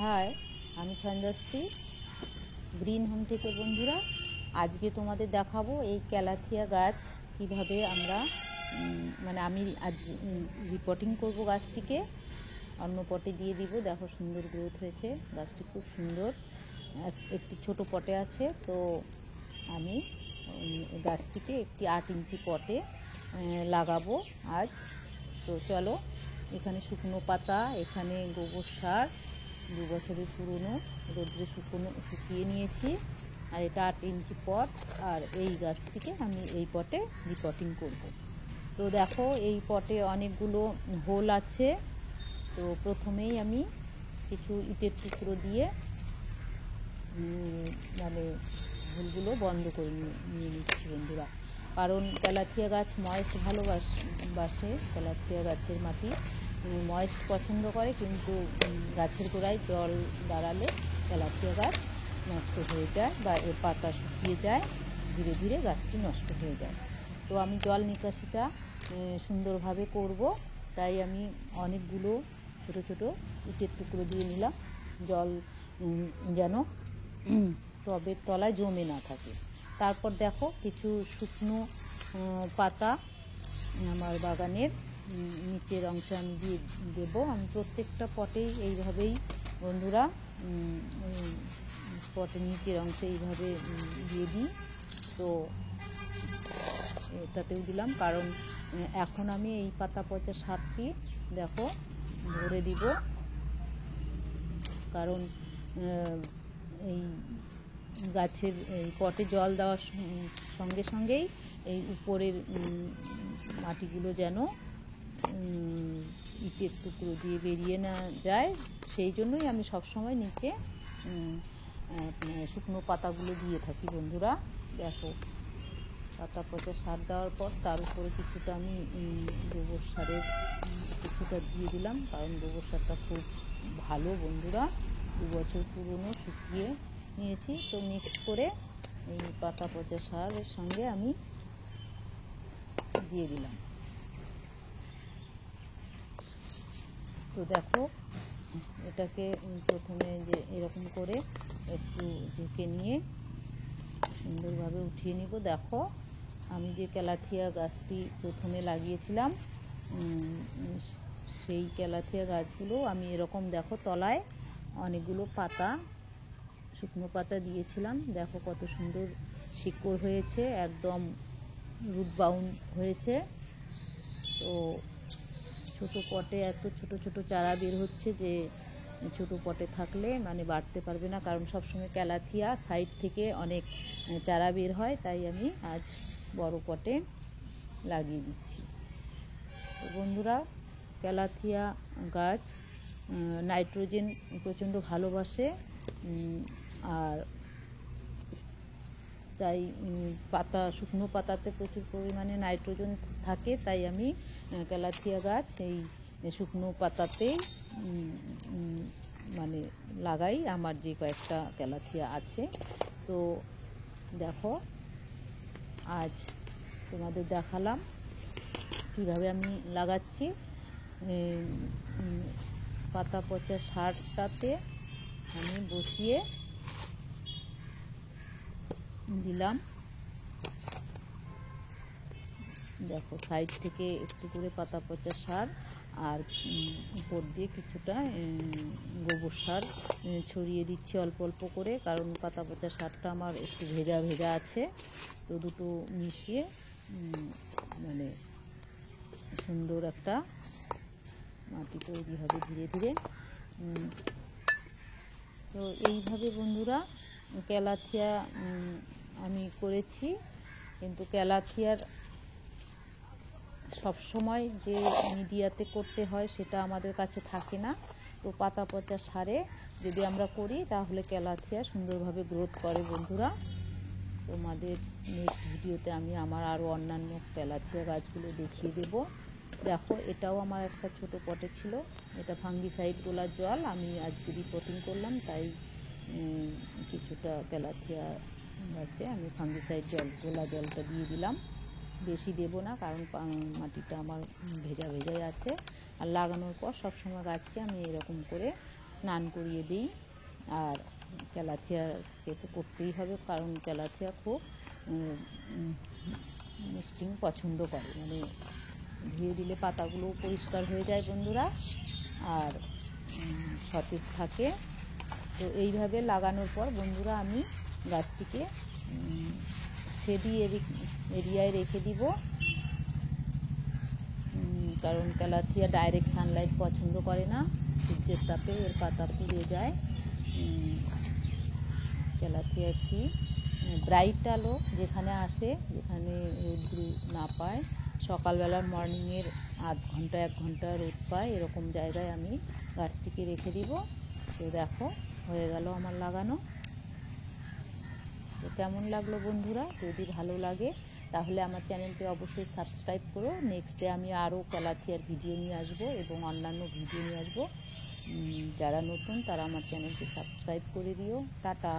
High, আমি ছন্দশ্রী green home থেকে। বন্ধুরা, আজকে তোমাদের দেখাবো এই ক্যালাথিয়া গাছ কিভাবে আমরা আমি আজ রিপোর্টিং করব। গাছটিকে অন্য পটে দিয়ে দিব। দেখো সুন্দর গ্রোথ হয়েছে, গাছটি খুব সুন্দর। একটি ছোট পটে আছে, তো আমি গাছটিকে একটি 8 ইঞ্চি পটে লাগাবো আজ। তো চলো, এখানে শুকনো পাতা, এখানে গোবর সার 2 বছরের পুরনো, রোদ্রে শুকিয়ে নিয়েছি। আর এটা 8 ইঞ্চি পট, আর এই গাছটিকে আমি এই পটে রিপোর্টিং করব। তো দেখো, এই পটে অনেকগুলো হোল আছে। তো প্রথমেই আমি কিছু ইটের টুকরো দিয়ে হোলগুলো বন্ধ করে নিয়ে নিচ্ছি বন্ধুরা। কারণ ক্যালাথিয়া গাছ ময়েস্ট ভালোবাসে। ক্যালাথিয়া গাছের মাটি ময়েস্ট পছন্দ করে, কিন্তু গাছের গোড়ায় জল দাঁড়ালে ক্যালাথিয়া গাছ নষ্ট হয়ে যায় বা এর পাতা শুকিয়ে যায়, ধীরে ধীরে গাছটি নষ্ট হয়ে যায়। তো আমি জল নিকাশিটা সুন্দরভাবে করব, তাই আমি অনেকগুলো ছোট ছোট ইটের টুকরো দিয়ে নিলাম, জল যেন টবের তলায় জমে না থাকে। তারপর দেখো, কিছু শুকনো পাতা আমার বাগানের নিচের অংশে আমি দিয়ে দেবো। আমি প্রত্যেকটা পটেই এইভাবেই বন্ধুরা পটের নিচের অংশে এইভাবে দিয়ে দিই। তো এটাতেও দিলাম, কারণ এখন আমি এই পাতা পচা সারটি দেখো ভরে দিব। কারণ এই গাছের এই পটে জল দেওয়ার সঙ্গে সঙ্গেই এই উপরের মাটিগুলো যেন ইটের টুকরো দিয়ে বেরিয়ে না যায়, সেই জন্যই আমি সবসময় নিচে শুকনো পাতাগুলো দিয়ে থাকি বন্ধুরা। দেখো, পাতা পচা সার দেওয়ার পর তার উপরে কিছুটা আমি গোবর সারের কিছুটা দিয়ে দিলাম, কারণ গোবর সারটা খুব ভালো বন্ধুরা। 2 বছর পুরনো, শুকিয়ে নিয়েছি। তো মিক্সড করে এই পাতা পচা সারের সঙ্গে আমি দিয়ে দিলাম। তো দেখো, এটাকে প্রথমে যে এরকম করে একটু ঝেঁকে নিয়ে সুন্দরভাবে উঠিয়ে নিব। দেখো, আমি যে ক্যালাথিয়া গাছটি প্রথমে লাগিয়েছিলাম, সেই ক্যালাথিয়া গাছগুলো আমি এরকম দেখো তলায় অনেকগুলো পাতা, শুকনো পাতা দিয়েছিলাম। দেখো কত সুন্দর শিকড় হয়েছে, একদম রুট বাউন্ড হয়েছে। তো ছোট পটে এত ছোট ছোট চারা বের হচ্ছে যে ছোট পটে থাকলে বাড়তে পারবে না, কারণ সবসময় ক্যালাথিয়া সাইড থেকে অনেক চারা বের হয়, তাই আমি আজ বড় পটে লাগিয়ে দিচ্ছি। তো বন্ধুরা, ক্যালাথিয়া গাছ নাইট্রোজেন প্রচণ্ড ভালোবাসে, আর তাই শুকনো পাতাতে প্রচুর পরিমাণে নাইট্রোজেন থাকে। তাই আমি ক্যালাথিয়া গাছ এই শুকনো পাতাতেই লাগাই। আমার যে কয়েকটা ক্যালাথিয়া আছে। তো দেখো, আজ তোমাদের দেখালাম কিভাবে আমি লাগাচ্ছি। পাতা পচা সারটাতে আমি বসিয়ে দিলাম। দেখো, সাইড থেকে একটু করে পাতা পচা সার আর উপর দিয়ে কিছুটা গোবর সার ছড়িয়ে দিচ্ছি অল্প অল্প করে, কারণ পাতা পচা সারটা আমার একটু ভেজা ভেজা আছে। তো দুটো মিশিয়ে সুন্দর একটা মাটি তৈরি হবে ধীরে ধীরে। তো এইভাবে বন্ধুরা ক্যালাথিয়া আমি করেছি, কিন্তু ক্যালাথিয়ার সবসময় যে মিডিয়াতে করতে হয় সেটা আমাদের কাছে থাকে না। তো পাতা পচা সারে যদি আমরা করি, তাহলে ক্যালাথিয়া সুন্দরভাবে গ্রোথ করে বন্ধুরা। তোমাদের নেক্সট ভিডিওতে আমি আমার আরও অন্যান্য ক্যালাথিয়া গাছগুলো দেখিয়ে দেব। দেখো, এটাও আমার একটা ছোট পটে ছিল। এটা ফাঙ্গিসাইড গোলার জল আমি আজকে রিপোর্টিং করলাম, তাই কিছুটা ক্যালাথিয়া গাছে আমি ফাঙ্গিসাইড গোলা জলটা দিয়ে দিলাম। বেশি দেব না, কারণ মাটিটা আমার ভেজা ভেজাই আছে। আর লাগানোর পর সবসময় গাছকে আমি এরকম করে স্নান করিয়ে দিই। আর ক্যালাথিয়াকে তো করতেই হবে, কারণ ক্যালাথিয়া খুব মিস্টিং পছন্দ করে, মানে ধুয়ে দিলে পাতাগুলো পরিষ্কার হয়ে যায় বন্ধুরা, আর সতেজ থাকে। তো এইভাবে লাগানোর পর বন্ধুরা আমি গাছটিকে শেডি এরিয়ায় রেখে দিব, কারণ ক্যালাথিয়া ডাইরেক্ট সানলাইট পছন্দ করে না, সূর্যের তাপে এর পাতা পুড়ে যায়। ক্যালাথিয়া একটি ব্রাইট আলো যেখানে আসে, যেখানে রোদ্র না পায়, সকালবেলার মর্নিংয়ের আধ ঘন্টা 1 ঘন্টা রোদ পায়, এরকম জায়গায় আমি গাছটিকে রেখে দিব। তো দেখো হয়ে গেল আমার লাগানো। তো কেমন লাগলো বন্ধুরা? যদি ভালো লাগে তাহলে আমার চ্যানেলটি অবশ্যই সাবস্ক্রাইব করো। নেক্সটে আমি আরও ক্যালাথিয়ার ভিডিও নিয়ে আসবো এবং অন্যান্য ভিডিও নিয়ে আসবো। যারা নতুন তারা আমার চ্যানেলটি সাবস্ক্রাইব করে দিও। টাটা।